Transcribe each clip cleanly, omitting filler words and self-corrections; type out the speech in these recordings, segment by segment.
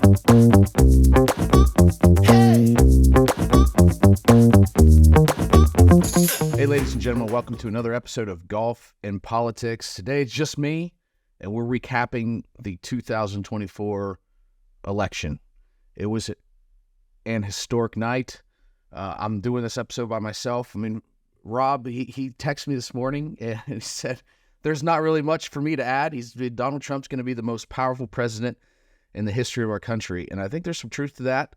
Hey, ladies and gentlemen, welcome to another episode of Golf and Politics. Today it's just me, and we're recapping the 2024 election. It was an historic night. I'm doing this episode by myself. I mean, Rob, he texted me this morning, and he said, there's not really much for me to add. Donald Trump's going to be the most powerful president in the history of our country, and I think there's some truth to that,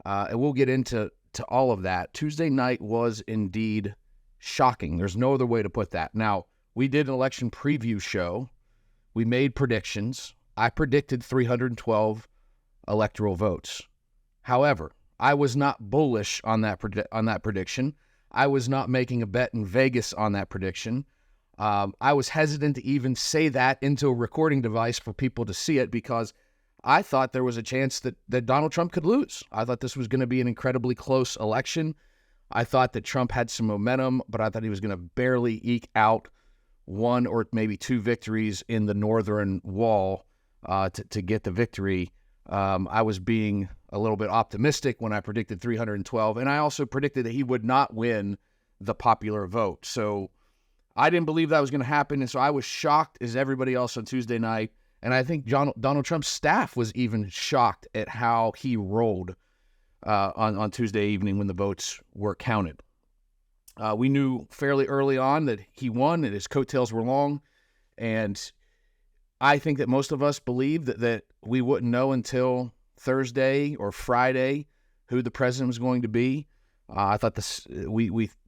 and we'll get into all of that. Tuesday night was indeed shocking. There's no other way to put that. Now, we did an election preview show. We made predictions. I predicted 312 electoral votes. However, I was not bullish on that prediction. I was not making a bet in Vegas on that prediction. I was hesitant to even say that into a recording device for people to see it because I thought there was a chance that Donald Trump could lose. I thought this was going to be an incredibly close election. I thought that Trump had some momentum, but I thought he was going to barely eke out one or maybe two victories in the northern wall to get the victory. I was being a little bit optimistic when I predicted 312, and I also predicted that he would not win the popular vote. So I didn't believe that was going to happen, and so I was shocked as everybody else on Tuesday night. And I think Donald Trump's staff was even shocked at how he rolled on Tuesday evening when the votes were counted. We knew fairly early on that he won and his coattails were long. And I think that most of us believed that we wouldn't know until Thursday or Friday who the president was going to be. I thought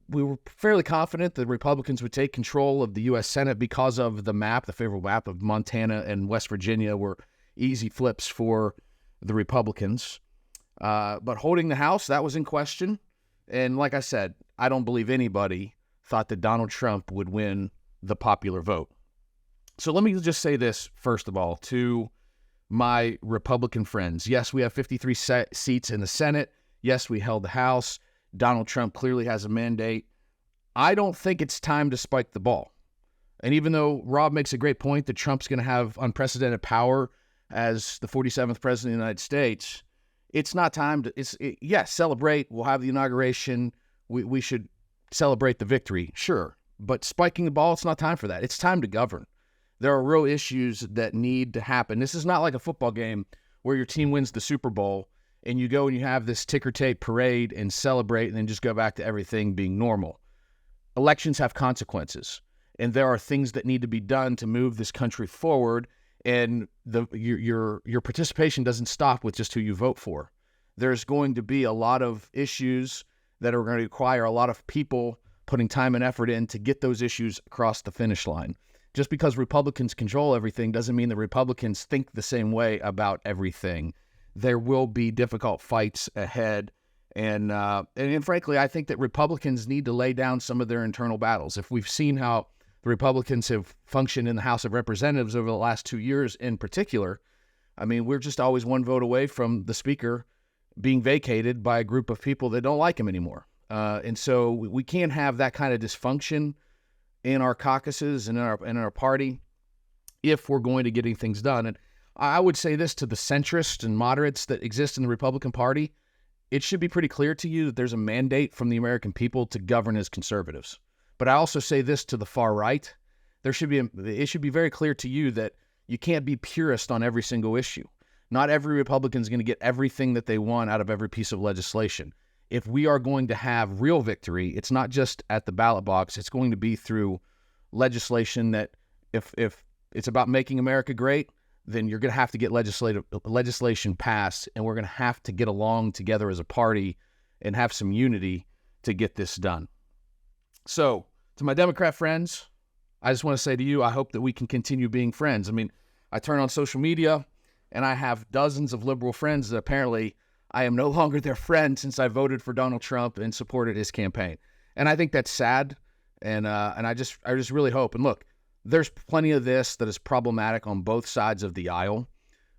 we were fairly confident that Republicans would take control of the U.S. Senate because of the favorable map of Montana and West Virginia were easy flips for the Republicans. But holding the House, that was in question. And like I said, I don't believe anybody thought that Donald Trump would win the popular vote. So let me just say this, first of all, to my Republican friends. Yes, we have 53 seats in the Senate. Yes, we held the House. Donald Trump clearly has a mandate. I don't think it's time to spike the ball. And even though Rob makes a great point that Trump's going to have unprecedented power as the 47th president of the United States, it's not time to, yes, celebrate. We'll have the inauguration. We should celebrate the victory, sure. But spiking the ball, it's not time for that. It's time to govern. There are real issues that need to happen. This is not like a football game where your team wins the Super Bowl and you go and you have this ticker tape parade and celebrate and then just go back to everything being normal. Elections have consequences, and there are things that need to be done to move this country forward, and your participation doesn't stop with just who you vote for. There's going to be a lot of issues that are going to require a lot of people putting time and effort in to get those issues across the finish line. Just because Republicans control everything doesn't mean that Republicans think the same way about everything. There will be difficult fights ahead. And frankly, I think that Republicans need to lay down some of their internal battles. If we've seen how the Republicans have functioned in the House of Representatives over the last 2 years in particular, I mean, we're just always one vote away from the speaker being vacated by a group of people that don't like him anymore. And so we can't have that kind of dysfunction in our caucuses and in our party if we're going to getting things done. And I would say this to the centrists and moderates that exist in the Republican Party. It should be pretty clear to you that there's a mandate from the American people to govern as conservatives. But I also say this to the far right. It should be very clear to you that you can't be purist on every single issue. Not every Republican is going to get everything that they want out of every piece of legislation. If we are going to have real victory, it's not just at the ballot box. It's going to be through legislation that if it's about making America great, then you're going to have to get legislation passed, and we're going to have to get along together as a party and have some unity to get this done. So, to my Democrat friends, I just want to say to you, I hope that we can continue being friends. I mean, I turn on social media, and I have dozens of liberal friends that apparently I am no longer their friend since I voted for Donald Trump and supported his campaign. And I think that's sad, and I just really hope, and look, there's plenty of this that is problematic on both sides of the aisle.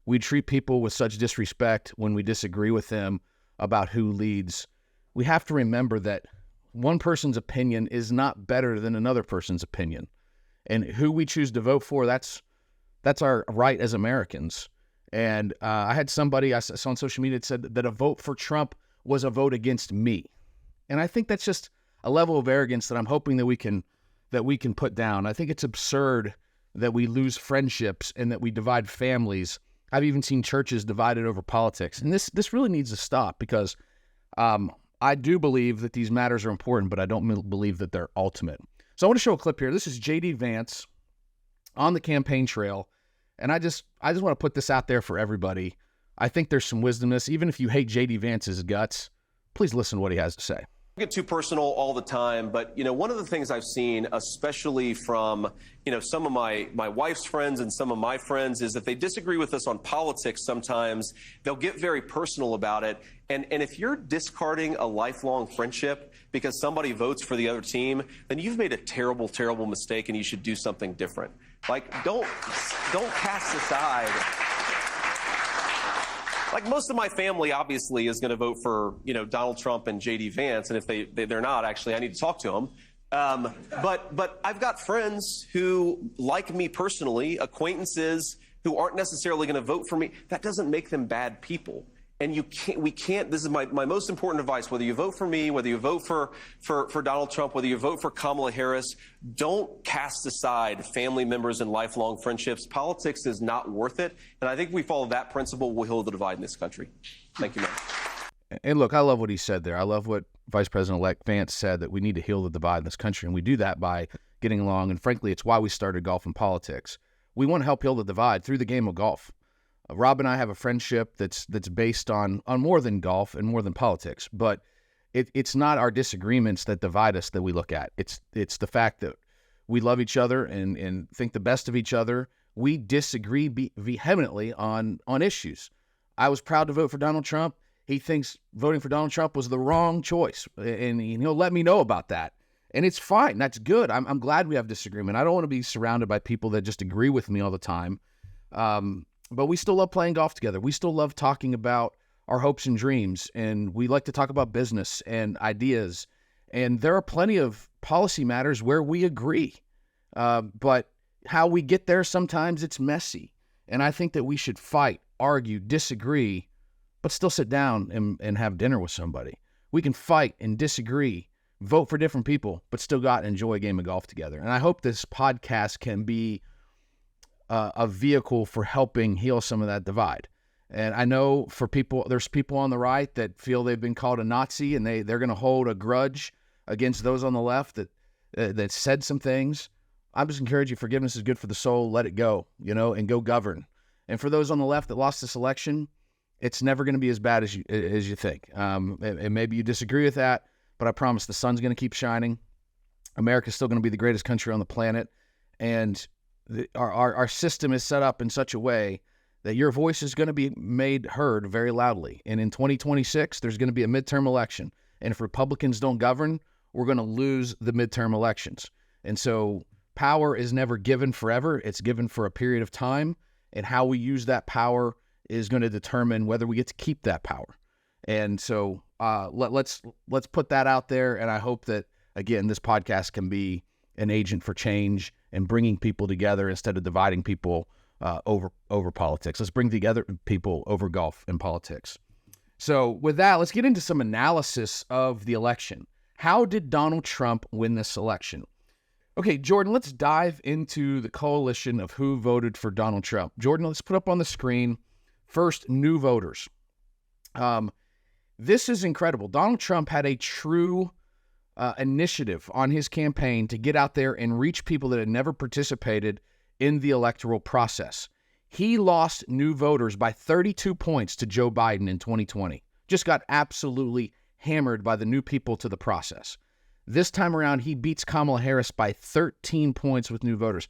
We treat people with such disrespect when we disagree with them about who leads. We have to remember that one person's opinion is not better than another person's opinion. And who we choose to vote for, that's our right as Americans. And I had somebody I saw on social media that said that a vote for Trump was a vote against me. And I think that's just a level of arrogance that I'm hoping that we can put down. I think it's absurd that we lose friendships and that we divide families. I've even seen churches divided over politics. And this really needs to stop, because I do believe that these matters are important, but I don't believe that they're ultimate. So I want to show a clip here. This is J.D. Vance on the campaign trail. And I just want to put this out there for everybody. I think there's some wisdom in this. Even if you hate J.D. Vance's guts, please listen to what he has to say. I get too personal all the time, but one of the things I've seen, especially from some of my wife's friends and some of my friends, is if they disagree with us on politics, sometimes they'll get very personal about it. And if you're discarding a lifelong friendship because somebody votes for the other team, then you've made a terrible, terrible mistake, and you should do something different. Like, don't cast aside. Like, most of my family obviously is going to vote for, Donald Trump and J.D. Vance, and if they're not, actually, I need to talk to them. But I've got friends who like me personally, acquaintances who aren't necessarily going to vote for me. That doesn't make them bad people. And we can't, this is my most important advice, whether you vote for me, whether you vote for Donald Trump, whether you vote for Kamala Harris, don't cast aside family members and lifelong friendships. Politics is not worth it. And I think if we follow that principle, we'll heal the divide in this country. Thank you, man. And look, I love what he said there. I love what Vice President-elect Vance said, that we need to heal the divide in this country. And we do that by getting along. And frankly, it's why we started Golf and Politics. We want to help heal the divide through the game of golf. Rob and I have a friendship that's based on more than golf and more than politics, but it's not our disagreements that divide us that we look at. It's the fact that we love each other and think the best of each other. We disagree vehemently on issues. I was proud to vote for Donald Trump. He thinks voting for Donald Trump was the wrong choice, and he'll let me know about that. And it's fine. That's good. I'm glad we have disagreement. I don't want to be surrounded by people that just agree with me all the time. But we still love playing golf together. We still love talking about our hopes and dreams, and we like to talk about business and ideas. And there are plenty of policy matters where we agree. But how we get there, sometimes it's messy. And I think that we should fight, argue, disagree, but still sit down and have dinner with somebody. We can fight and disagree, vote for different people, but still go out and enjoy a game of golf together. And I hope this podcast can be a vehicle for helping heal some of that divide. And I know there's people on the right that feel they've been called a Nazi, and they're going to hold a grudge against those on the left that said some things. I'm just encouraging you, forgiveness is good for the soul. Let it go, and go govern. And for those on the left that lost this election, it's never going to be as bad as you think. And maybe you disagree with that, but I promise the sun's going to keep shining. America's still going to be the greatest country on the planet. And our system is set up in such a way that your voice is going to be made heard very loudly. And in 2026, there's going to be a midterm election. And if Republicans don't govern, we're going to lose the midterm elections. And so power is never given forever. It's given for a period of time. And how we use that power is going to determine whether we get to keep that power. And so let's put that out there. And I hope that, again, this podcast can be an agent for change and bringing people together instead of dividing people over politics. Let's bring together people over golf and politics. So with that, let's get into some analysis of the election. How did Donald Trump win this election? Okay, Jordan, let's dive into the coalition of who voted for Donald Trump. Jordan, let's put up on the screen first, new voters. This is incredible. Donald Trump had a true initiative on his campaign to get out there and reach people that had never participated in the electoral process. He lost new voters by 32 points to Joe Biden in 2020. Just got absolutely hammered by the new people to the process. This time around, he beats Kamala Harris by 13 points with new voters.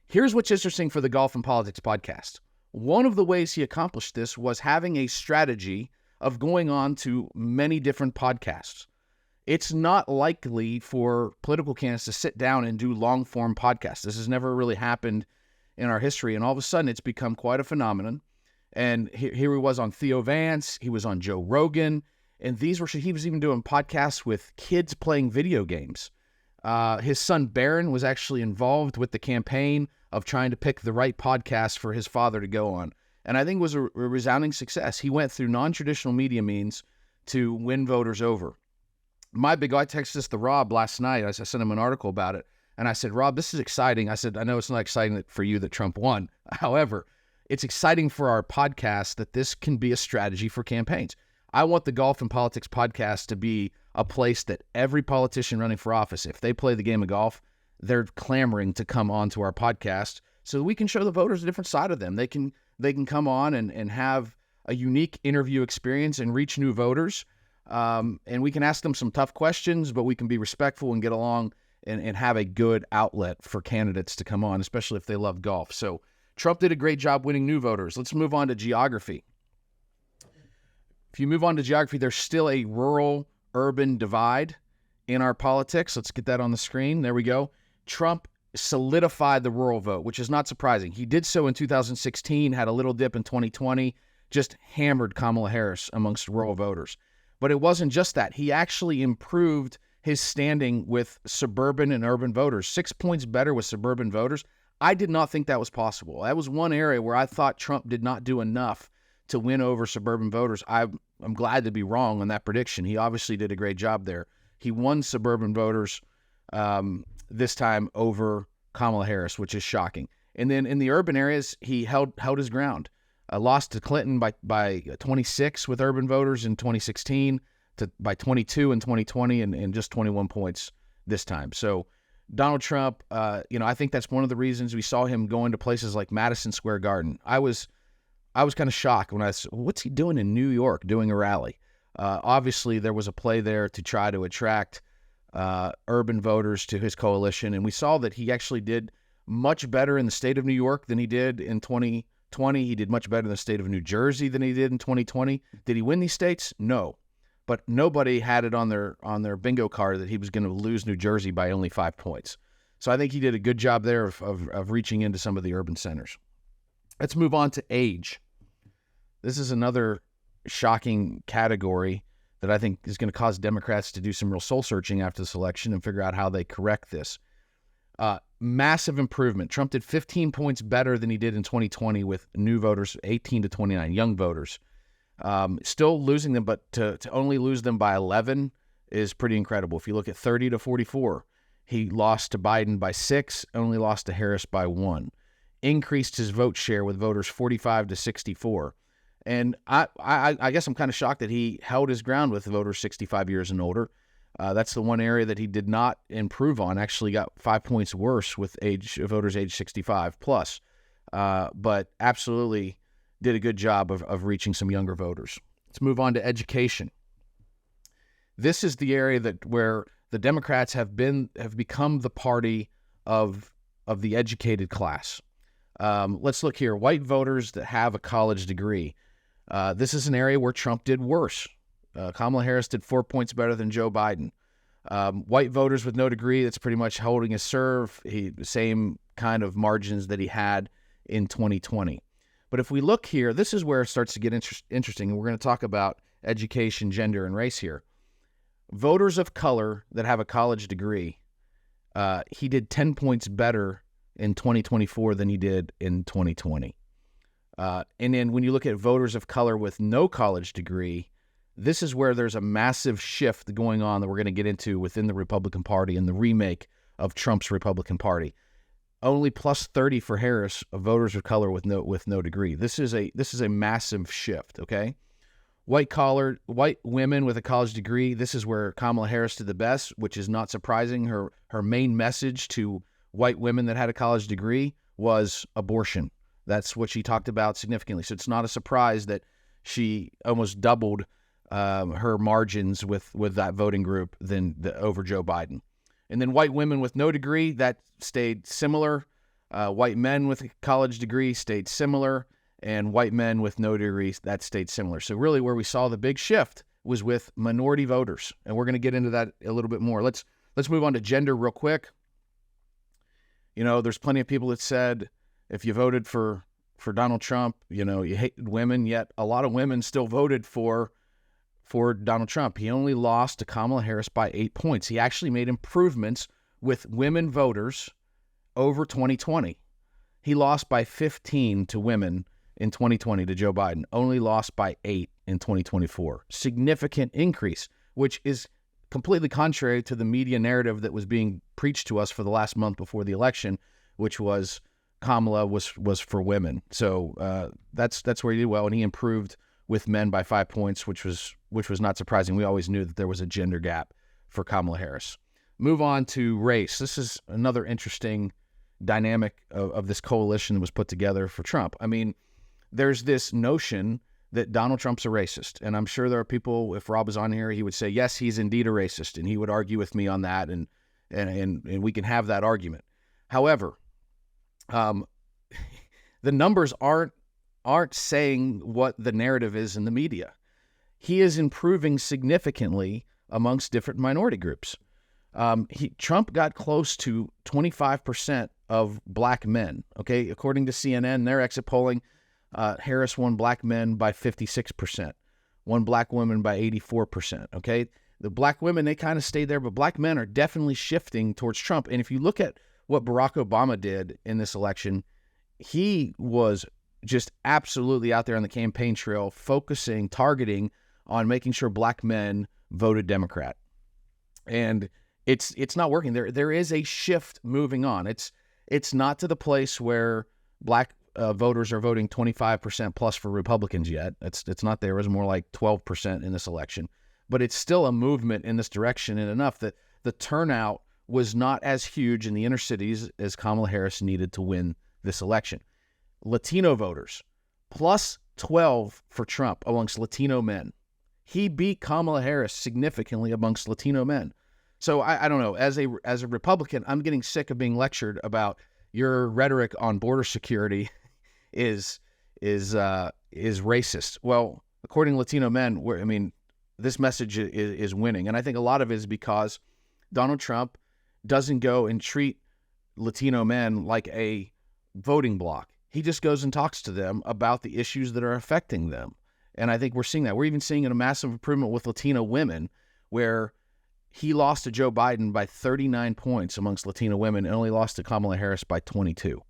Here's what's interesting for the Golf and Politics podcast. One of the ways he accomplished this was having a strategy of going on to many different podcasts. It's not likely for political candidates to sit down and do long-form podcasts. This has never really happened in our history, and all of a sudden it's become quite a phenomenon. And here he was on Theo Vance, he was on Joe Rogan, and he was even doing podcasts with kids playing video games. His son Barron was actually involved with the campaign of trying to pick the right podcast for his father to go on. And I think it was a resounding success. He went through non-traditional media means to win voters over. I texted this to Rob last night. I sent him an article about it. And I said, Rob, this is exciting. I said, I know it's not exciting for you that Trump won. However, it's exciting for our podcast that this can be a strategy for campaigns. I want the Golf and Politics podcast to be a place that every politician running for office, if they play the game of golf, they're clamoring to come on to our podcast so that we can show the voters a different side of them. They can come on and have a unique interview experience and reach new voters. And we can ask them some tough questions, but we can be respectful and get along and have a good outlet for candidates to come on, especially if they love golf. So Trump did a great job winning new voters. Let's move on to geography. If you move on to geography, there's still a rural-urban divide in our politics. Let's get that on the screen. There we go. Trump solidified the rural vote, which is not surprising. He did so in 2016, had a little dip in 2020, just hammered Kamala Harris amongst rural voters. But it wasn't just that. He actually improved his standing with suburban and urban voters, 6 points better with suburban voters. I did not think that was possible. That was one area where I thought Trump did not do enough to win over suburban voters. I'm glad to be wrong on that prediction. He obviously did a great job there. He won suburban voters this time over Kamala Harris, which is shocking. And then in the urban areas, he held his ground. Lost to Clinton by 26 with urban voters in 2016, by 22 in 2020, and just 21 points this time. So Donald Trump, I think that's one of the reasons we saw him going to places like Madison Square Garden. I was kind of shocked when I said, what's he doing in New York doing a rally? Obviously, there was a play there to try to attract urban voters to his coalition, and we saw that he actually did much better in the state of New York than he did in 2020. He did much better in the state of New Jersey than he did in 2020. Did he win these states? No. But nobody had it on their bingo card that he was going to lose New Jersey by only 5 points. So I think he did a good job there of reaching into some of the urban centers. Let's move on to age. This is another shocking category that I think is going to cause Democrats to do some real soul searching after this election and figure out how they correct this. Massive improvement. Trump did 15 points better than he did in 2020 with new voters, 18 to 29, young voters. Still losing them, but to only lose them by 11 is pretty incredible. If you look at 30 to 44, he lost to Biden by 6, only lost to Harris by 1. Increased his vote share with voters 45 to 64. And I guess I'm kind of shocked that he held his ground with voters 65 years and older. That's the one area that he did not improve on. Actually got 5 points worse with voters age 65 plus. But absolutely did a good job of reaching some younger voters. Let's move on to education. This is the area where the Democrats have become the party of the educated class. Let's look here. White voters that have a college degree. This is an area where Trump did worse. Kamala Harris did 4 points better than Joe Biden. White voters with no degree, that's pretty much holding his serve. The same kind of margins that he had in 2020. But if we look here, this is where it starts to get interesting, and we're going to talk about education, gender, and race here. Voters of color that have a college degree, he did 10 points better in 2024 than he did in 2020. And then when you look at voters of color with no college degree, this is where there's a massive shift going on that we're going to get into within the Republican Party and the remake of Trump's Republican Party. Only plus 30 for Harris of voters of color with no degree. This is a massive shift, okay? White women with a college degree, this is where Kamala Harris did the best, which is not surprising. Her main message to white women that had a college degree was abortion. That's what she talked about significantly. So it's not a surprise that she almost doubled her margins with that voting group over Joe Biden. And then white women with no degree, that stayed similar. White men with a college degree stayed similar. And white men with no degrees, that stayed similar. So really where we saw the big shift was with minority voters. And we're going to get into that a little bit more. Let's move on to gender real quick. You know, there's plenty of people that said if you voted for Donald Trump, you hated women, yet a lot of women still voted for Donald Trump. He only lost to Kamala Harris by 8 points. He actually made improvements with women voters over 2020. He lost by 15 to women in 2020 to Joe Biden, only lost by 8 in 2024. Significant increase, which is completely contrary to the media narrative that was being preached to us for the last month before the election, which was Kamala was for women. So that's where he did well, and he improved with men by 5 points, which was not surprising. We always knew that there was a gender gap for Kamala Harris. Move on to race. This is another interesting dynamic of this coalition that was put together for Trump. I mean, there's this notion that Donald Trump's a racist. And I'm sure there are people, if Rob was on here, he would say, yes, he's indeed a racist. And he would argue with me on that. And we can have that argument. However, the numbers aren't saying what the narrative is in the media. He is improving significantly amongst different minority groups. Trump got close to 25% of black men. Okay, according to CNN, their exit polling, Harris won black men by 56%, won black women by 84%. Okay, the black women, they kind of stayed there, but black men are definitely shifting towards Trump. And if you look at what Barack Obama did in this election, he was just absolutely out there on the campaign trail, targeting on making sure black men voted Democrat. And it's not working. There is a shift moving on. It's not to the place where black voters are voting 25% plus for Republicans yet. It's not there. It was more like 12% in this election. But it's still a movement in this direction, and enough that the turnout was not as huge in the inner cities as Kamala Harris needed to win this election. Latino voters, plus 12 for Trump amongst Latino men. He beat Kamala Harris significantly amongst Latino men. So I don't know. As a Republican, I'm getting sick of being lectured about your rhetoric on border security is racist. Well, according to Latino men, this message is winning, and I think a lot of it is because Donald Trump doesn't go and treat Latino men like a voting bloc. He just goes and talks to them about the issues that are affecting them, and I think we're seeing that. We're even seeing a massive improvement with Latino women, where he lost to Joe Biden by 39 points amongst Latino women and only lost to Kamala Harris by 22.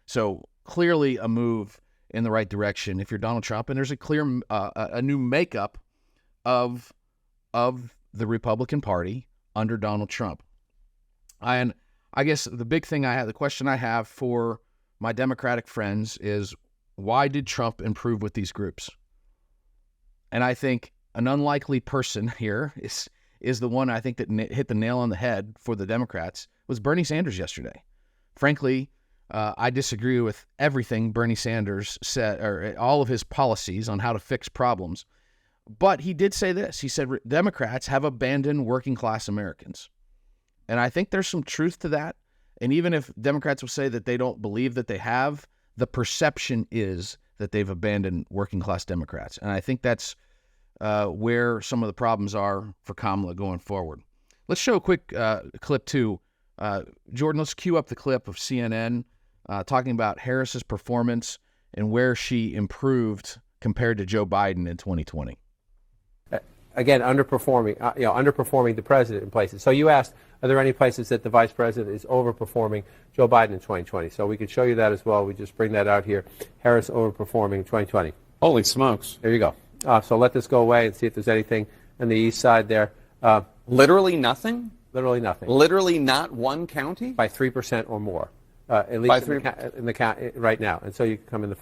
So clearly a move in the right direction if you're Donald Trump, and there's a clear a new makeup of the Republican Party under Donald Trump. And I guess the question I have for my Democratic friends is, why did Trump improve with these groups? And I think an unlikely person here is the one I think that hit the nail on the head for the Democrats was Bernie Sanders yesterday. Frankly, I disagree with everything Bernie Sanders said, or all of his policies on how to fix problems. But he did say this. He said Democrats have abandoned working class Americans. And I think there's some truth to that. And even if Democrats will say that they don't believe that they have, the perception is that they've abandoned working class Democrats. And I think that's where some of the problems are for Kamala going forward. Let's show a quick clip too. Jordan, let's cue up the clip of CNN talking about Harris's performance and where she improved compared to Joe Biden in 2020. Again, underperforming the president in places. So you asked, are there any places that the vice president is overperforming Joe Biden in 2020? So we could show you that as well. We just bring that out here. Harris overperforming in 2020. Holy smokes. There you go. So let this go away and see if there's anything on the east side there. Literally nothing? Literally nothing. Literally not one county? By 3% or more. At least in the county right now. And so you come in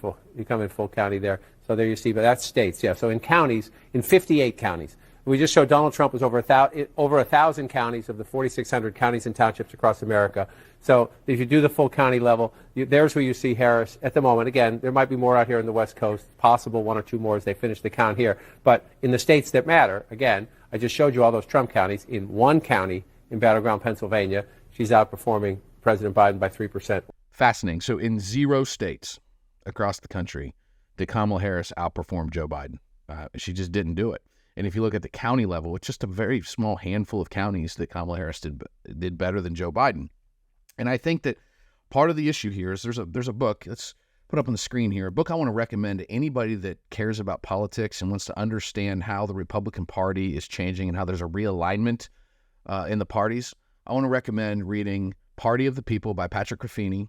full county there. So there you see, but that's states, yeah. So in counties, in 58 counties. We just showed Donald Trump was over 1,000 counties of the 4,600 counties and townships across America. So if you do the full county level, there's where you see Harris at the moment. Again, there might be more out here in the West Coast, possible one or two more as they finish the count here. But in the states that matter, again, I just showed you all those Trump counties. In one county in battleground Pennsylvania, she's outperforming President Biden by 3%. Fascinating. So in 0 states across the country, did Kamala Harris outperform Joe Biden? She just didn't do it. And if you look at the county level, it's just a very small handful of counties that Kamala Harris did better than Joe Biden. And I think that part of the issue here is there's a book. Let's put up on the screen here. A book I want to recommend to anybody that cares about politics and wants to understand how the Republican Party is changing and how there's a realignment in the parties. I want to recommend reading Party of the People by Patrick Ruffini.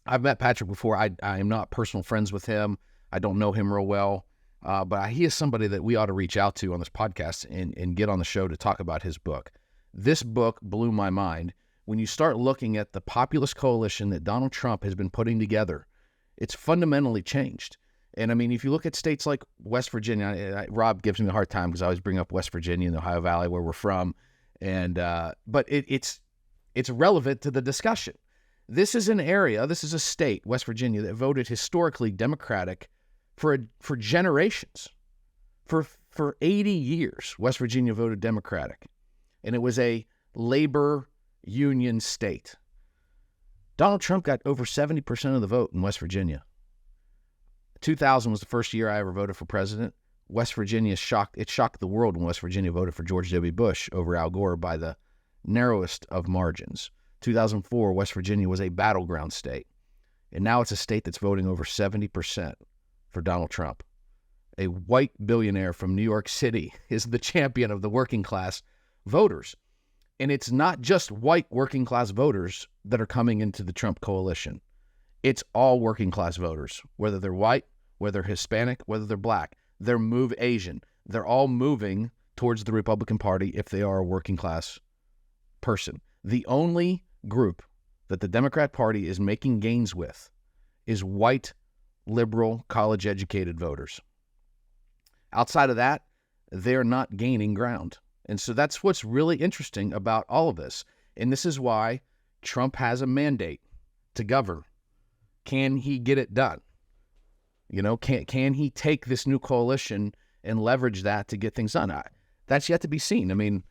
I've met Patrick before. I am not personal friends with him. I don't know him real well, but he is somebody that we ought to reach out to on this podcast and get on the show to talk about his book. This book blew my mind. When you start looking at the populist coalition that Donald Trump has been putting together, it's fundamentally changed. And I mean, if you look at states like West Virginia, Rob gives me a hard time because I always bring up West Virginia and the Ohio Valley where we're from. And but it's relevant to the discussion. This is an area, this is a state, West Virginia, that voted historically Democratic for generations. For 80 years, West Virginia voted Democratic. And it was a labor union state. Donald Trump got over 70% of the vote in West Virginia. 2000 was the first year I ever voted for president. West Virginia shocked the world when West Virginia voted for George W. Bush over Al Gore by the narrowest of margins. 2004, West Virginia was a battleground state. And now it's a state that's voting over 70% for Donald Trump. A white billionaire from New York City is the champion of the working class voters. And it's not just white working class voters that are coming into the Trump coalition. It's all working class voters, whether they're white, whether they're Hispanic, whether they're black. They're Asian. They're all moving towards the Republican Party if they are a working class person. The only group that the Democrat Party is making gains with is white, liberal, college-educated voters. Outside of that, they're not gaining ground. And so that's what's really interesting about all of this. And this is why Trump has a mandate to govern. Can he get it done? You know, can he take this new coalition and leverage that to get things done? That's yet to be seen. I mean,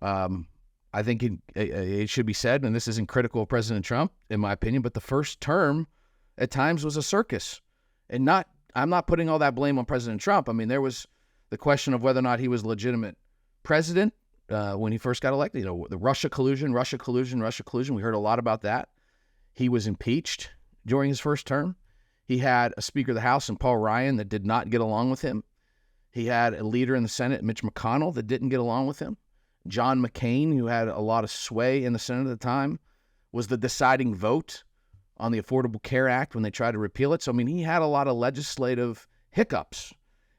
I think it should be said, and this isn't critical of President Trump, in my opinion, but the first term at times was a circus. And I'm not putting all that blame on President Trump. I mean, there was the question of whether or not he was a legitimate president when he first got elected. You know, the Russia collusion. We heard a lot about that. He was impeached during his first term. He had a Speaker of the House in Paul Ryan that did not get along with him. He had a leader in the Senate, Mitch McConnell, that didn't get along with him. John McCain, who had a lot of sway in the Senate at the time, was the deciding vote on the Affordable Care Act when they tried to repeal it. So, I mean, he had a lot of legislative hiccups.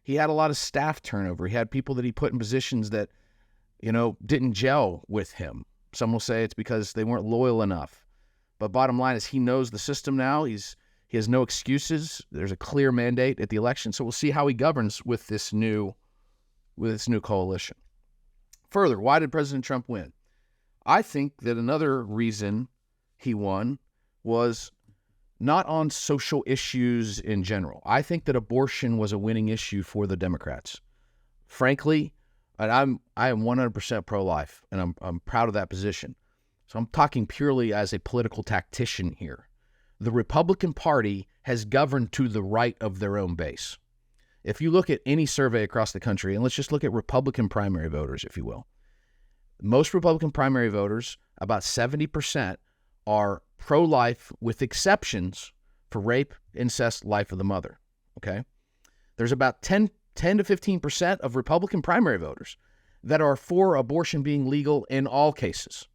He had a lot of staff turnover. He had people that he put in positions that, you know, didn't gel with him. Some will say it's because they weren't loyal enough. But bottom line is he knows the system now. He has no excuses. There's a clear mandate at the election. So we'll see how he governs with this new coalition. Further, why did President Trump win? I think that another reason he won was not on social issues in general. I think that abortion was a winning issue for the Democrats. Frankly, I am 100% pro-life, and I'm proud of that position. So I'm talking purely as a political tactician here. The Republican Party has governed to the right of their own base. If you look at any survey across the country, and let's just look at Republican primary voters, if you will, most Republican primary voters, about 70%, are pro-life with exceptions for rape, incest, life of the mother, okay? There's about 10 to 15% of Republican primary voters that are for abortion being legal in all cases.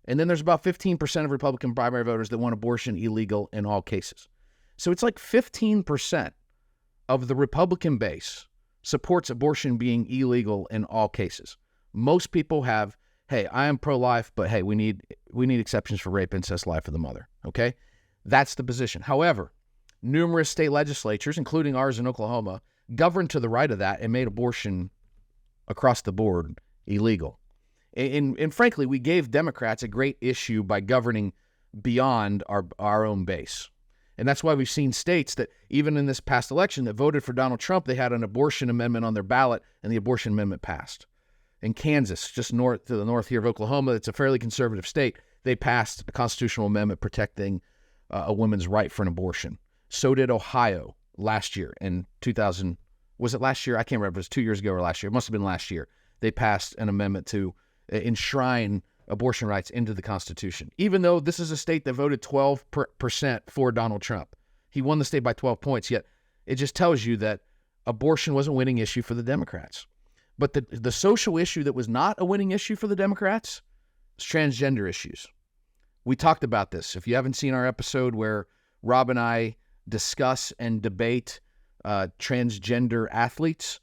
And then there's about 15% of Republican primary voters that want abortion illegal in all cases. So it's like 15% of the Republican base supports abortion being illegal in all cases. Most people have, hey, I am pro-life, but hey, we need exceptions for rape, incest, life of the mother, okay? That's the position. However, numerous state legislatures, including ours in Oklahoma, governed to the right of that and made abortion across the board illegal. And frankly, we gave Democrats a great issue by governing beyond our own base. And that's why we've seen states that even in this past election that voted for Donald Trump, they had an abortion amendment on their ballot, and the abortion amendment passed. In Kansas, just to the north here of Oklahoma, it's a fairly conservative state, they passed a constitutional amendment protecting a woman's right for an abortion. So did Ohio last year in 2000. Was it last year? I can't remember if it was 2 years ago or last year. It must have been last year. They passed an amendment to enshrine abortion rights into the Constitution, even though this is a state that voted 12% for Donald Trump. He won the state by 12 points, yet it just tells you that abortion was a winning issue for the Democrats. But the social issue that was not a winning issue for the Democrats is transgender issues. We talked about this. If you haven't seen our episode where Rob and I discuss and debate transgender athletes,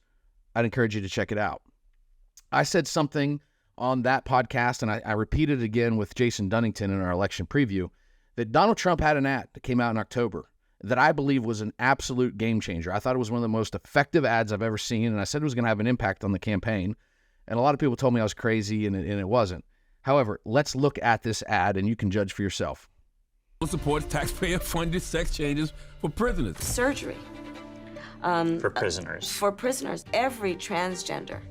I'd encourage you to check it out. I said something on that podcast, and I repeated it again with Jason Dunnington in our election preview, that Donald Trump had an ad that came out in October that I believe was an absolute game changer. I thought it was one of the most effective ads I've ever seen, and I said it was going to have an impact on the campaign. And a lot of people told me I was crazy, and it wasn't. However, let's look at this ad, and you can judge for yourself. Supports taxpayer-funded sex changes for prisoners. Surgery. For prisoners. For prisoners. Every transgender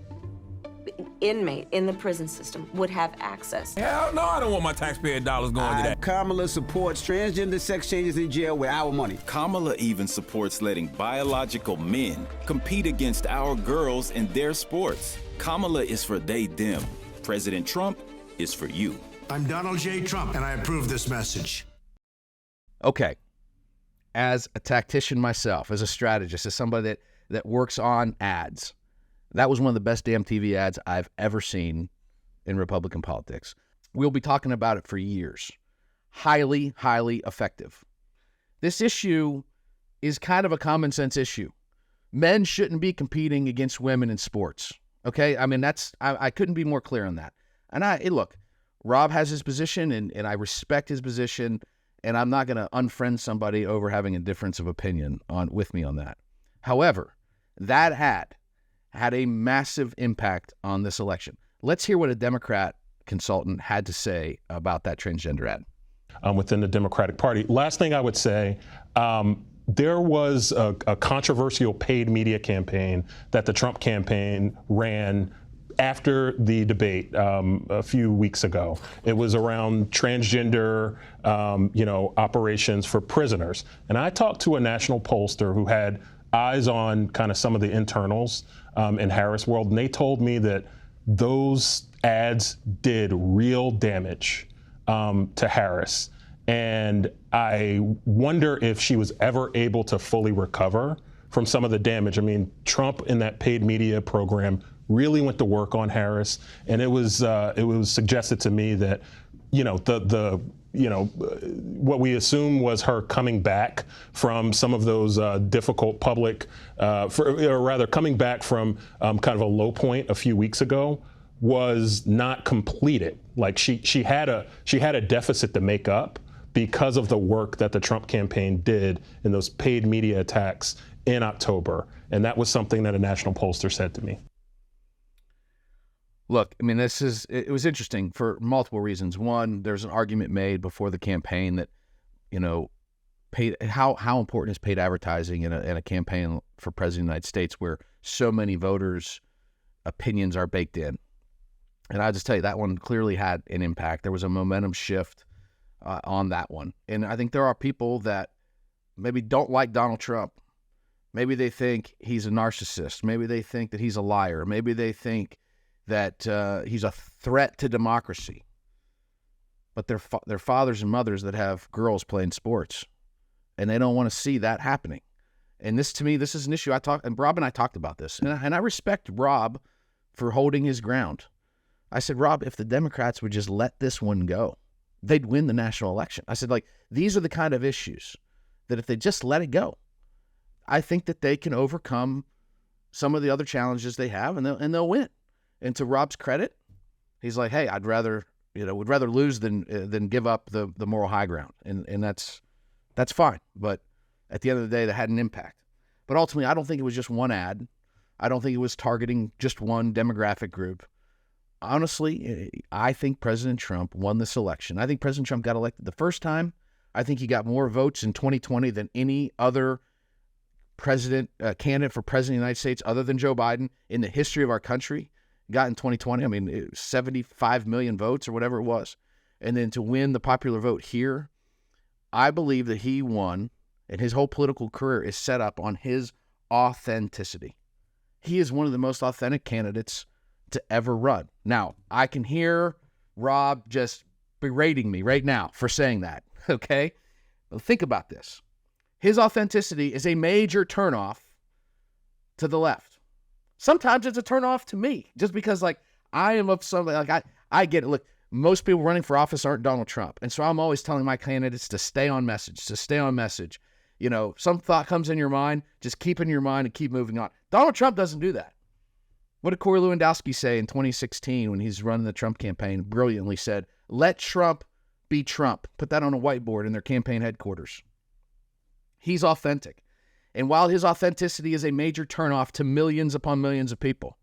inmate in the prison system would have access. Hell no, I don't want my taxpayer dollars going to that. Kamala supports transgender sex changes in jail with our money. Kamala even supports letting biological men compete against our girls in their sports. Kamala is for they, them. President Trump is for you. I'm Donald J. Trump, and I approve this message. Okay. As a tactician myself, as a strategist, as somebody that works on ads, that was one of the best damn TV ads I've ever seen in Republican politics. We'll be talking about it for years. Highly, highly effective. This issue is kind of a common sense issue. Men shouldn't be competing against women in sports. Okay? I mean, I couldn't be more clear on that. And look, Rob has his position, and I respect his position, and I'm not going to unfriend somebody over having a difference of opinion with me on that. However, that ad had a massive impact on this election. Let's hear what a Democrat consultant had to say about that transgender ad. Within the Democratic Party. Last thing I would say, there was a controversial paid media campaign that the Trump campaign ran after the debate a few weeks ago. It was around transgender, operations for prisoners. And I talked to a national pollster who had eyes on kind of some of the internals in Harris World, and they told me that those ads did real damage to Harris. And I wonder if she was ever able to fully recover from some of the damage. I mean, Trump in that paid media program really went to work on Harris, and it was suggested to me that, what we assume was her coming back from some of those difficult public, coming back from kind of a low point a few weeks ago, was not completed. Like she had a deficit to make up because of the work that the Trump campaign did in those paid media attacks in October, and that was something that a national pollster said to me. Look, I mean, it was interesting for multiple reasons. One, there's an argument made before the campaign that, how important is paid advertising in a campaign for president of the United States where so many voters' opinions are baked in. And I'll just tell you, that one clearly had an impact. There was a momentum shift on that one. And I think there are people that maybe don't like Donald Trump. Maybe they think he's a narcissist. Maybe they think that he's a liar. Maybe they think that he's a threat to democracy. But they're fathers and mothers that have girls playing sports, and they don't want to see that happening. And this, to me, this is an issue. And Rob and I talked about this, and I respect Rob for holding his ground. I said, Rob, if the Democrats would just let this one go, they'd win the national election. I said, these are the kind of issues that if they just let it go, I think that they can overcome some of the other challenges they have, and they'll win. And to Rob's credit, he's like, hey, would rather lose than give up the moral high ground. And that's fine. But at the end of the day, that had an impact. But ultimately, I don't think it was just one ad. I don't think it was targeting just one demographic group. Honestly, I think President Trump won this election. I think President Trump got elected the first time. I think he got more votes in 2020 than any other candidate for president of the United States other than Joe Biden in the history of our country. Got in 2020, I mean, it was 75 million votes or whatever it was. And then to win the popular vote here, I believe that he won, and his whole political career is set up on his authenticity. He is one of the most authentic candidates to ever run. Now, I can hear Rob just berating me right now for saying that, okay? Well, think about this. His authenticity is a major turnoff to the left. Sometimes it's a turnoff to me, just because I am of something, I get it. Look, most people running for office aren't Donald Trump. And so I'm always telling my candidates to stay on message, You know, some thought comes in your mind, just keep in your mind and keep moving on. Donald Trump doesn't do that. What did Corey Lewandowski say in 2016 when he's running the Trump campaign? Brilliantly said, let Trump be Trump. Put that on a whiteboard in their campaign headquarters. He's authentic. And while his authenticity is a major turnoff to millions upon millions of people,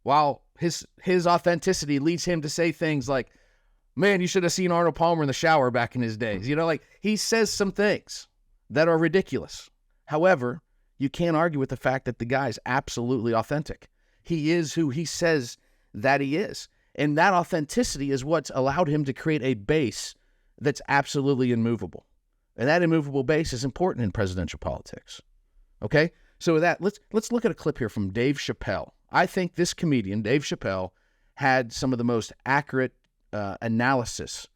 while his authenticity leads him to say things like, man, you should have seen Arnold Palmer in the shower back in his days. You know, like he says some things that are ridiculous. However, you can't argue with the fact that the guy is absolutely authentic. He is who he says that he is. And that authenticity is what's allowed him to create a base that's absolutely immovable. And that immovable base is important in presidential politics. Okay? So with that, let's look at a clip here from Dave Chappelle. I think this comedian, Dave Chappelle, had some of the most accurate analysis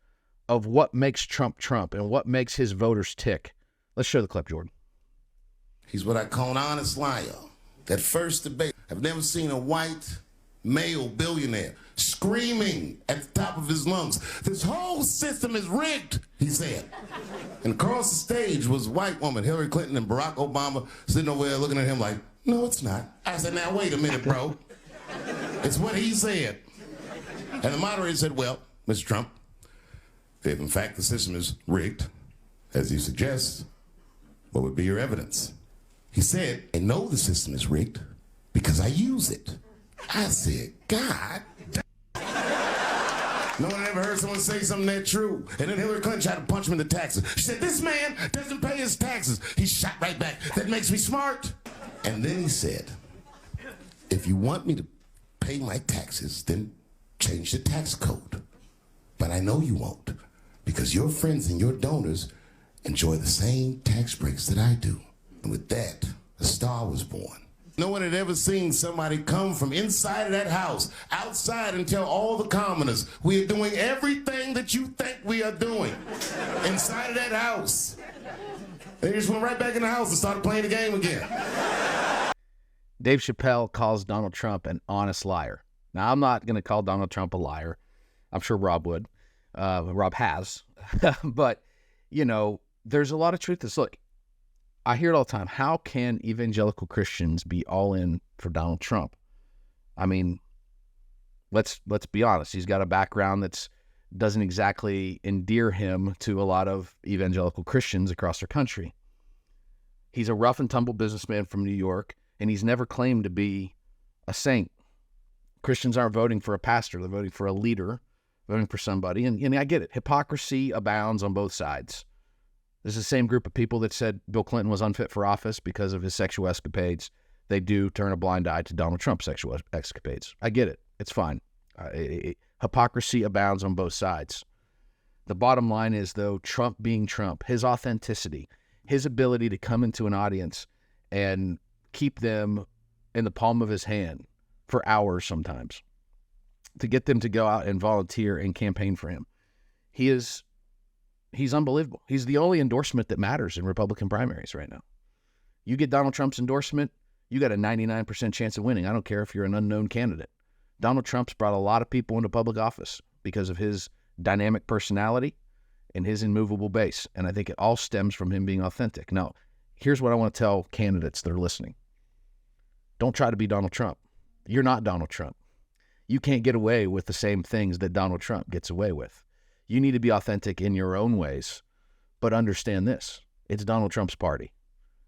of what makes Trump Trump and what makes his voters tick. Let's show the clip, Jordan. He's what I call an honest liar. That first debate, I've never seen a white male billionaire screaming at the top of his lungs, this whole system is rigged, he said. And across the stage was a white woman, Hillary Clinton and Barack Obama, sitting over there looking at him like, no, it's not. I said, now wait a minute, bro. It's what he said. And the moderator said, well, Mr. Trump, if in fact the system is rigged, as you suggest, what would be your evidence? He said, I know the system is rigged because I use it. I said, God damn. No one ever heard someone say something that true. And then Hillary Clinton tried to punch him in the taxes. She said, this man doesn't pay his taxes. He shot right back. That makes me smart. And then he said, if you want me to pay my taxes, then change the tax code. But I know you won't, because your friends and your donors enjoy the same tax breaks that I do. And with that, a star was born. No one had ever seen somebody come from inside of that house, outside, and tell all the commoners, we are doing everything that you think we are doing inside of that house. They just went right back in the house and started playing the game again. Dave Chappelle calls Donald Trump an honest liar. Now, I'm not going to call Donald Trump a liar. I'm sure Rob would. Rob has. But, you know, there's a lot of truth to this. Look, I hear it all the time. How can evangelical Christians be all in for Donald Trump? I mean, let's be honest. He's got a background that doesn't exactly endear him to a lot of evangelical Christians across our country. He's a rough and tumble businessman from New York, and he's never claimed to be a saint. Christians aren't voting for a pastor. They're voting for a leader, voting for somebody. And I get it. Hypocrisy abounds on both sides. This is the same group of people that said Bill Clinton was unfit for office because of his sexual escapades. They do turn a blind eye to Donald Trump's sexual escapades. I get it. It's fine. Hypocrisy abounds on both sides. The bottom line is, though, Trump being Trump, his authenticity, his ability to come into an audience and keep them in the palm of his hand for hours sometimes, to get them to go out and volunteer and campaign for him. He's unbelievable. He's the only endorsement that matters in Republican primaries right now. You get Donald Trump's endorsement, you got a 99% chance of winning. I don't care if you're an unknown candidate. Donald Trump's brought a lot of people into public office because of his dynamic personality and his immovable base. And I think it all stems from him being authentic. Now, here's what I want to tell candidates that are listening. Don't try to be Donald Trump. You're not Donald Trump. You can't get away with the same things that Donald Trump gets away with. You need to be authentic in your own ways, but understand this. It's Donald Trump's party.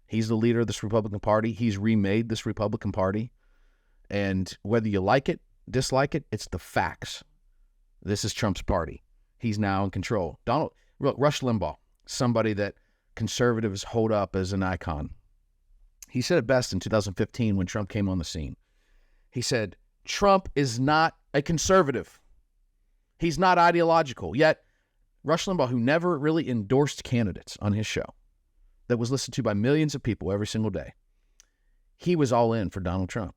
He's the leader of this Republican Party. He's remade this Republican Party. And whether you like it, dislike it, it's the facts. This is Trump's party. He's now in control. Rush Limbaugh, somebody that conservatives hold up as an icon. He said it best in 2015 when Trump came on the scene. He said, Trump is not a conservative. He's not ideological. Yet, Rush Limbaugh, who never really endorsed candidates on his show, that was listened to by millions of people every single day, he was all in for Donald Trump.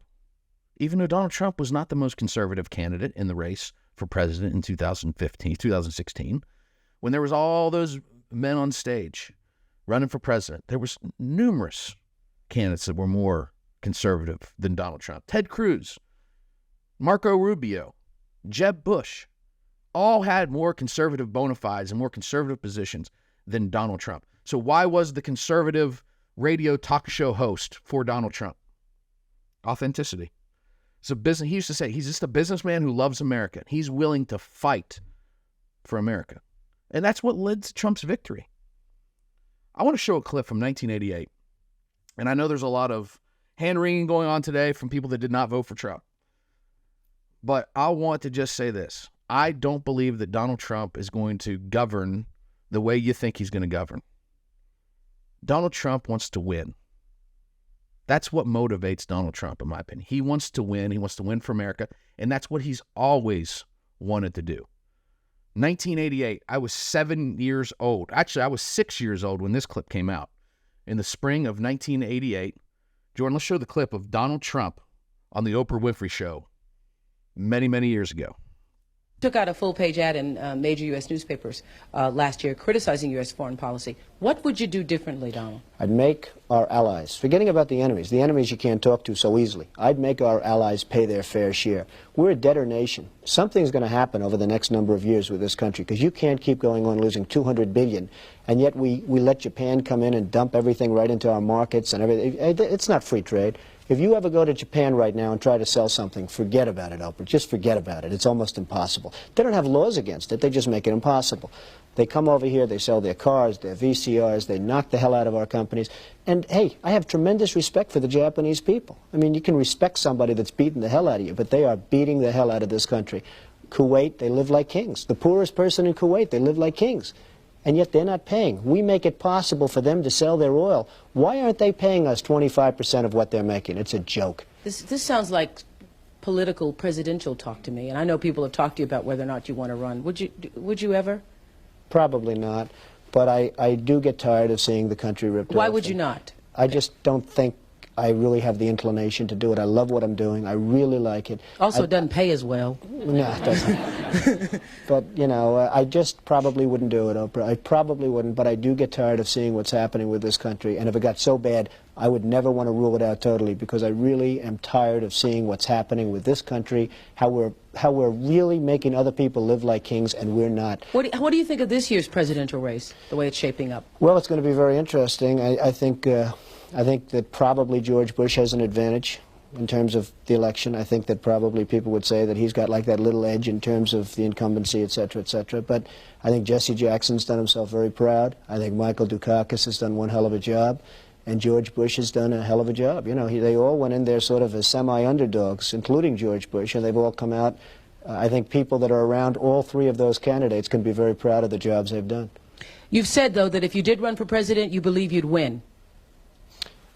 Even though Donald Trump was not the most conservative candidate in the race for president in 2016, when there was all those men on stage running for president, there was numerous candidates that were more conservative than Donald Trump. Ted Cruz, Marco Rubio, Jeb Bush, all had more conservative bona fides and more conservative positions than Donald Trump. So why was the conservative radio talk show host for Donald Trump? Authenticity. It's a business. He used to say he's just a businessman who loves America. He's willing to fight for America. And that's what led to Trump's victory. I want to show a clip from 1988. And I know there's a lot of hand-wringing going on today from people that did not vote for Trump. But I want to just say this. I don't believe that Donald Trump is going to govern the way you think he's going to govern. Donald Trump wants to win. That's what motivates Donald Trump, in my opinion. He wants to win. He wants to win for America. And that's what he's always wanted to do. 1988, I was 7 years old. Actually, I was 6 years old when this clip came out. In the spring of 1988, Jordan, let's show the clip of Donald Trump on the Oprah Winfrey Show many, many years ago. Took out a full-page ad in major U.S. newspapers last year criticizing U.S. foreign policy. What would you do differently, Donald? I'd make our allies, forgetting about the enemies you can't talk to so easily, I'd make our allies pay their fair share. We're a debtor nation. Something's going to happen over the next number of years with this country, because you can't keep going on losing $200 billion, and yet we let Japan come in and dump everything right into our markets and everything. It's not free trade. If you ever go to Japan right now and try to sell something, forget about it, Oprah. Just forget about it. It's almost impossible. They don't have laws against it. They just make it impossible. They come over here, they sell their cars, their VCRs, they knock the hell out of our companies. And, hey, I have tremendous respect for the Japanese people. I mean, you can respect somebody that's beating the hell out of you, but they are beating the hell out of this country. Kuwait, they live like kings. The poorest person in Kuwait, they live like kings. And yet they're not paying. We make it possible for them to sell their oil. Why aren't they paying us 25% of what they're making? It's a joke. This sounds like political presidential talk to me, and I know people have talked to you about whether or not you want to run. Would you ever? Probably not. But I do get tired of seeing the country ripped off. Why would you not? I just don't think I really have the inclination to do it. I love what I'm doing. I really like it. Also, it doesn't pay as well. No, it doesn't. But, you know, I just probably wouldn't do it, Oprah. I probably wouldn't, but I do get tired of seeing what's happening with this country. And if it got so bad, I would never want to rule it out totally, because I really am tired of seeing what's happening with this country, how we're really making other people live like kings, and we're not. What do you think of this year's presidential race, the way it's shaping up? Well, it's going to be very interesting. I think that probably George Bush has an advantage in terms of the election. I think that probably people would say that he's got like that little edge in terms of the incumbency, et cetera, et cetera. But I think Jesse Jackson's done himself very proud. I think Michael Dukakis has done one hell of a job. And George Bush has done a hell of a job. You know, they all went in there sort of as semi-underdogs, including George Bush, and they've all come out. I think people that are around all three of those candidates can be very proud of the jobs they've done. You've said, though, that if you did run for president, you believe you'd win.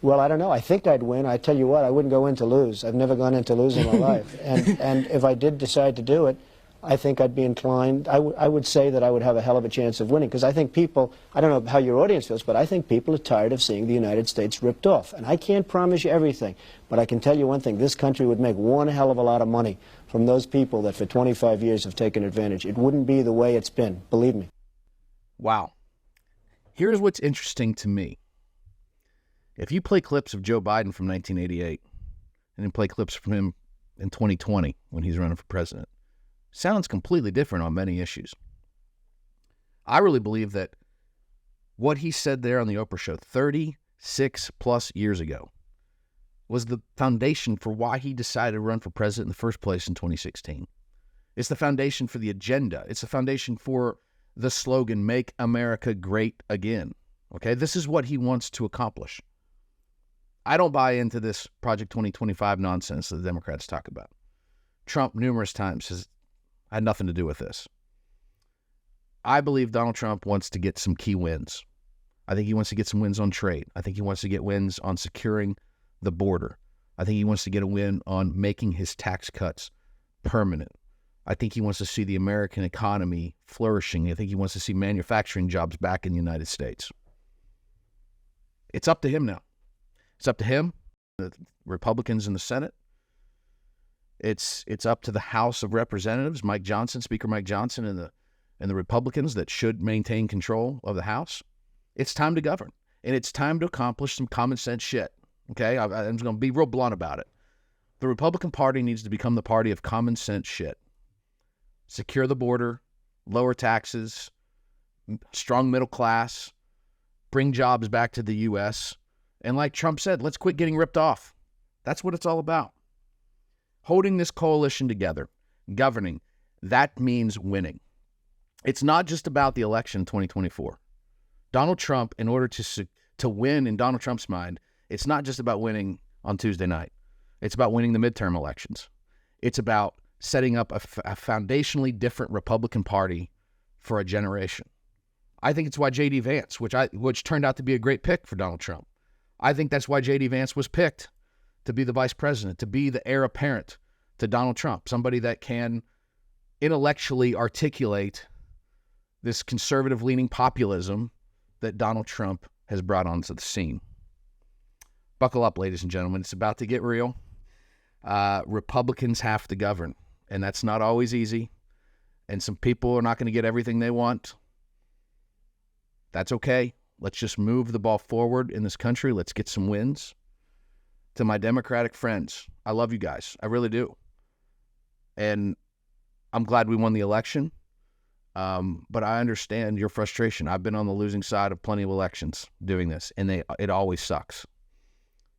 Well, I don't know. I think I'd win. I tell you what, I wouldn't go in to lose. I've never gone in to lose in my life. And if I did decide to do it, I think I'd be inclined. I would say that I would have a hell of a chance of winning, because I think people, I don't know how your audience feels, but I think people are tired of seeing the United States ripped off. And I can't promise you everything, but I can tell you one thing. This country would make one hell of a lot of money from those people that for 25 years have taken advantage. It wouldn't be the way it's been, believe me. Wow. Here's what's interesting to me. If you play clips of Joe Biden from 1988 and then play clips from him in 2020 when he's running for president, sounds completely different on many issues. I really believe that what he said there on the Oprah Show 36 plus years ago was the foundation for why he decided to run for president in the first place in 2016. It's the foundation for the agenda. It's the foundation for the slogan, "Make America Great Again." Okay, this is what he wants to accomplish. I don't buy into this Project 2025 nonsense that the Democrats talk about. Trump numerous times has had nothing to do with this. I believe Donald Trump wants to get some key wins. I think he wants to get some wins on trade. I think he wants to get wins on securing the border. I think he wants to get a win on making his tax cuts permanent. I think he wants to see the American economy flourishing. I think he wants to see manufacturing jobs back in the United States. It's up to him now. It's up to him, the Republicans in the Senate. It's up to the House of Representatives, Mike Johnson, Speaker Mike Johnson, and the Republicans that should maintain control of the House. It's time to govern, and it's time to accomplish some common sense shit. Okay, I'm just going to be real blunt about it. The Republican Party needs to become the party of common sense shit. Secure the border, lower taxes, strong middle class, bring jobs back to the U.S., and like Trump said, let's quit getting ripped off. That's what it's all about. Holding this coalition together, governing, that means winning. It's not just about the election in 2024. Donald Trump, in order to win in Donald Trump's mind, it's not just about winning on Tuesday night. It's about winning the midterm elections. It's about setting up a foundationally different Republican Party for a generation. I think it's why J.D. Vance, which turned out to be a great pick for Donald Trump. I think that's why J.D. Vance was picked to be the vice president, to be the heir apparent to Donald Trump, somebody that can intellectually articulate this conservative-leaning populism that Donald Trump has brought onto the scene. Buckle up, ladies and gentlemen. It's about to get real. Republicans have to govern, and that's not always easy, and some people are not going to get everything they want. That's okay. Let's just move the ball forward in this country. Let's get some wins. To my Democratic friends, I love you guys. I really do. And I'm glad we won the election. But I understand your frustration. I've been on the losing side of plenty of elections doing this, and it always sucks.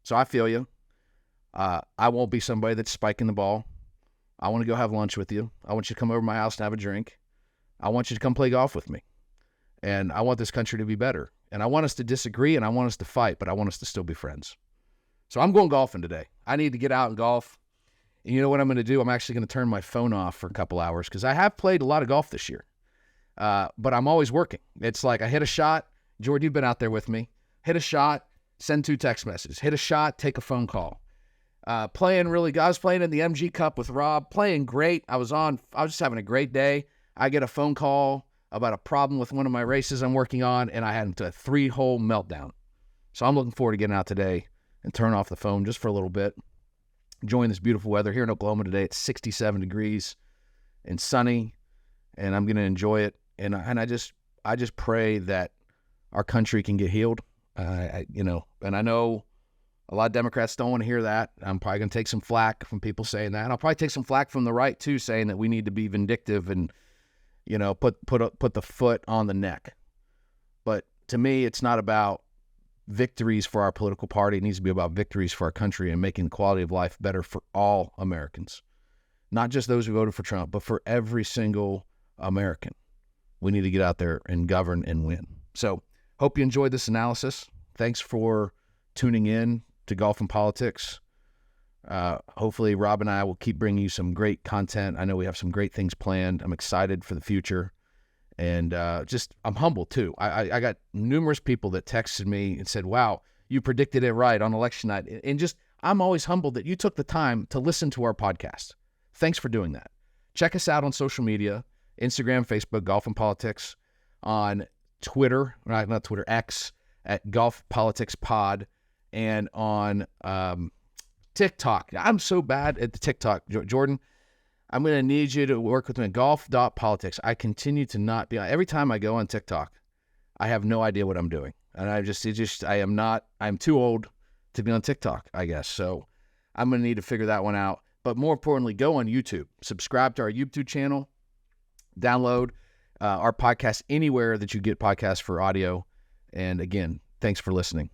So I feel you. I won't be somebody that's spiking the ball. I want to go have lunch with you. I want you to come over to my house and have a drink. I want you to come play golf with me. And I want this country to be better. And I want us to disagree, and I want us to fight, but I want us to still be friends. So I'm going golfing today. I need to get out and golf. And you know what I'm going to do? I'm actually going to turn my phone off for a couple hours because I have played a lot of golf this year. But I'm always working. It's like I hit a shot. Jordan, you've been out there with me. Hit a shot, send 2 text messages. Hit a shot, take a phone call. I was playing in the MG Cup with Rob, playing great. I was just having a great day. I get a phone call about a problem with one of my races I'm working on, and I had a 3-hole meltdown. So I'm looking forward to getting out today and turn off the phone just for a little bit. Enjoying this beautiful weather here in Oklahoma today. It's 67 degrees and sunny, and I'm going to enjoy it. And I just pray that our country can get healed. And I know a lot of Democrats don't want to hear that. I'm probably going to take some flack from people saying that. And I'll probably take some flack from the right too, saying that we need to be vindictive and, put the foot on the neck. But to me, it's not about victories for our political party. It needs to be about victories for our country and making the quality of life better for all Americans. Not just those who voted for Trump, but for every single American. We need to get out there and govern and win. So hope you enjoyed this analysis. Thanks for tuning in to Golf and Politics. Hopefully Rob and I will keep bringing you some great content. I know we have some great things planned. I'm excited for the future. And I'm humbled too. I got numerous people that texted me and said, wow, you predicted it right on election night. And I'm always humbled that you took the time to listen to our podcast. Thanks for doing that. Check us out on social media, Instagram, Facebook, Golf and Politics, on Twitter, not Twitter, X, at Golf Politics Pod, and on TikTok. I'm so bad at the TikTok, Jordan. I'm going to need you to work with me at golf.politics. I continue to not be, every time I go on TikTok, I have no idea what I'm doing. And I'm too old to be on TikTok, I guess. So I'm going to need to figure that one out. But more importantly, go on YouTube, subscribe to our YouTube channel, download our podcast anywhere that you get podcasts for audio. And again, thanks for listening.